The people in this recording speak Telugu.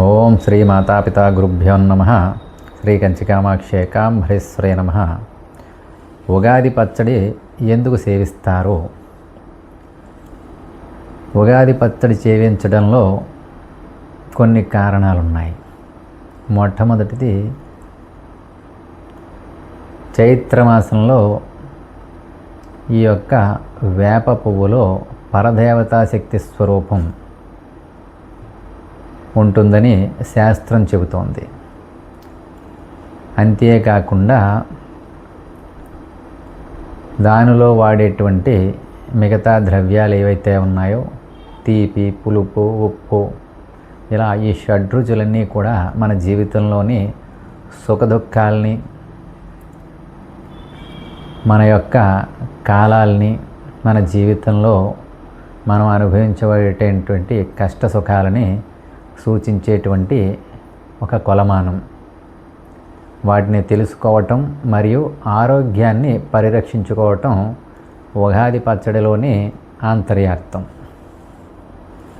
ఓం శ్రీ మాతాపితా గురుభ్యో నమః. శ్రీ కంచికామాక్షే కాంభరేశ్వరే నమః. ఉగాది పచ్చడి ఎందుకు సేవిస్తారు? ఉగాది పచ్చడి సేవించడంలో కొన్ని కారణాలున్నాయి. మొట్టమొదటిది, చైత్రమాసంలో ఈ యొక్క వేప పువ్వులో పరదేవతా శక్తి స్వరూపం ఉంటుందని శాస్త్రం చెబుతోంది. అంతేకాకుండా దానిలో వాడేటువంటి మిగతా ద్రవ్యాలు ఏవైతే ఉన్నాయో, తీపి, పులుపు, ఉప్పు, ఇలా ఈ షడ్రుచులన్నీ కూడా మన జీవితంలోని సుఖదుఖాలని, మన యొక్క కాలాల్ని, మన జీవితంలో మనం అనుభవించబడేటటువంటి కష్ట సుఖాలని సూచించేటువంటి ఒక కొలమానం. వాటిని తెలుసుకోవటం మరియు ఆరోగ్యాన్ని పరిరక్షించుకోవటం ఉగాది పచ్చడిలోని ఆంతర్యార్థం.